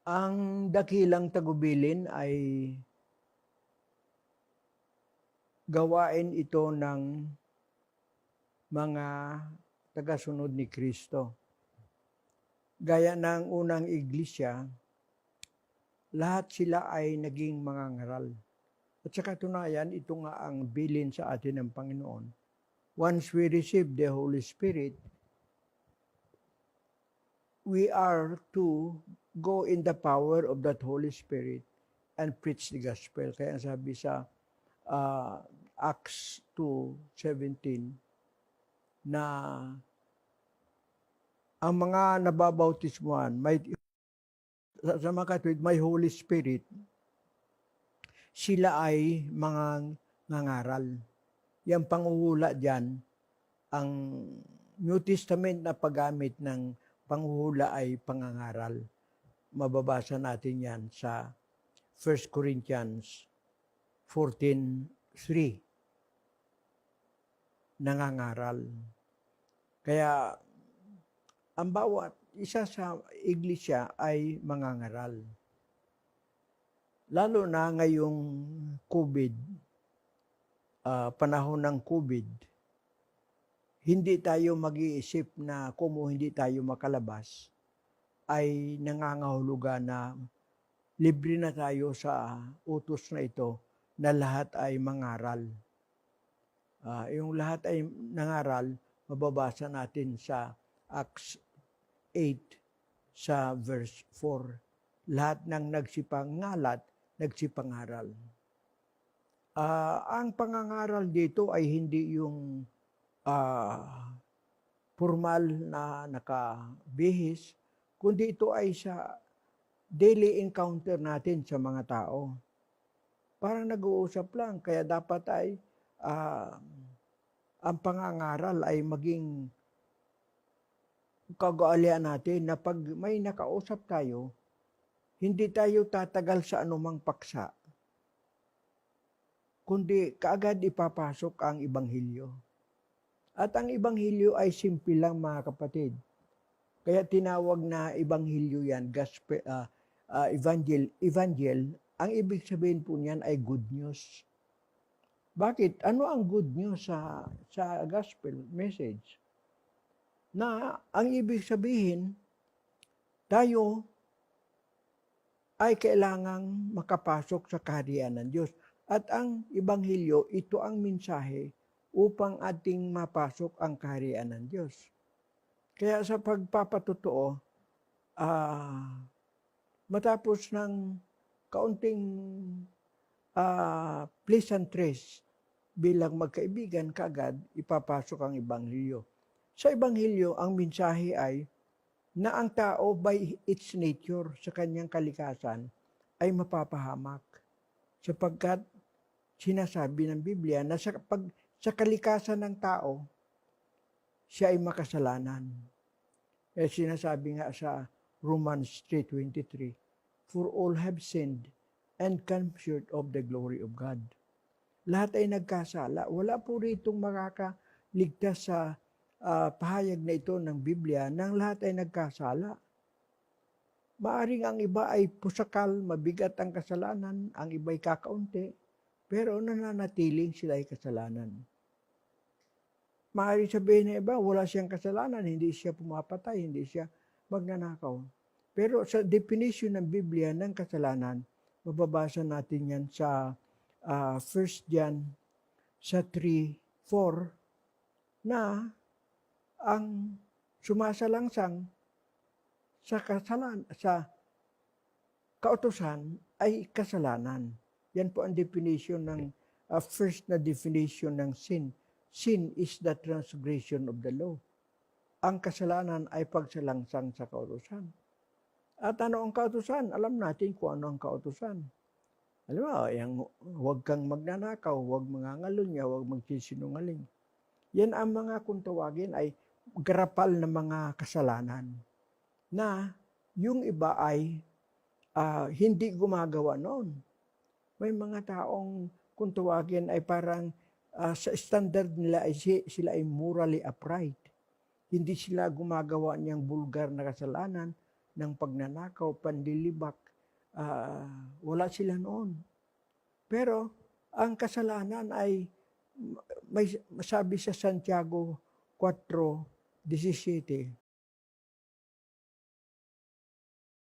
Ang dakilang tagubilin ay gawain ito ng mga tagasunod ni Kristo. Gaya ng unang iglesia, lahat sila ay naging mangangaral. At sa katunayan, ito nga ang bilin sa atin ng Panginoon. Once we receive the Holy Spirit, we are to go in the power of that Holy Spirit and preach the gospel. Kaya sabi sa Acts 2:17 na ang mga nababautismuhan, sa mga Katolik, may Holy Spirit, sila ay mga nangaral. Yang panguhula dyan, ang New Testament na paggamit ng panghuhula ay pangangaral. Mababasa natin yan sa 1 Corinthians 14:3. Nangangaral. Kaya ang bawat isa sa iglesia ay mangangaral. Lalo na ngayong COVID, panahon ng COVID, hindi tayo mag-iisip na kung hindi tayo makalabas, ay nangangahulugan na libre na tayo sa utos na ito na lahat ay mangaral. Yung lahat ay nangaral, mababasa natin sa Acts 8 sa verse 4. Lahat ng nagsipangalat, nagsipangaral. Ang pangangaral dito ay hindi yung formal na nakabihis, kundi ito ay sa daily encounter natin sa mga tao. Parang nag-uusap lang, kaya dapat ay ang pangangaral ay maging kagaalian natin na pag may nakausap tayo, hindi tayo tatagal sa anumang paksa, kundi kaagad ipapasok ang Ibanghilyo. At ang Ibanghilyo ay simple lang, mga kapatid. Kaya tinawag na Ibanghilyo yan, gospel, evangel. Ang ibig sabihin po niyan ay good news. Bakit? Ano ang good news sa gospel message? Na ang ibig sabihin, tayo ay kailangang makapasok sa kaharian ng Diyos. At ang Ibanghilyo, ito ang mensahe upang ating mapasok ang kaharian ng Diyos. Kaya sa pagpapatotoo, matapos ng kaunting pleasantries bilang magkaibigan, kaagad ipapasok ang Ibanghilyo. Sa Ibanghilyo, ang mensahe ay na ang tao by its nature, sa kanyang kalikasan, ay mapapahamak. Sapagkat sinasabi ng Biblia na sa kalikasan ng tao, siya ay makasalanan. Sinasabi nga sa Romans 3:23, for all have sinned and come short of the glory of God. Lahat ay nagkasala. Wala po ritong makakaligtas sa pahayag na ito ng Biblia nang lahat ay nagkasala. Maaring ang iba ay pusakal, mabigat ang kasalanan, ang iba ay kakaunti, pero nananatiling sila ay kasalanan. Maaring sabihin na iba, wala siyang kasalanan, hindi siya pumapatay, hindi siya magnanakaw. Pero sa definition ng Biblia ng kasalanan, mababasa natin yan sa 1 John sa 3:4 na ang sumasalangsang sa kautusan ay kasalanan. Yan po ang definition ng first na definition ng sin. Sin is the transgression of the law. Ang kasalanan ay pagsalangsang sa kautusan. At ano ang kautusan? Alam natin kung ano ang kautusan. Alam mo, huwag kang magnanakaw, huwag mangangalunya, huwag magsisinungaling. Yan ang mga kung tawagin ay garapal na mga kasalanan na yung iba ay hindi gumagawa noon. May mga taong kung tawagin ay parang sa standard nila ay sila ay morally upright. Hindi sila gumagawa niyang bulgar na kasalanan, ng pagnanakaw, pandilibak, wala sila noon. Pero ang kasalanan ay may sabi sa Santiago 4:17,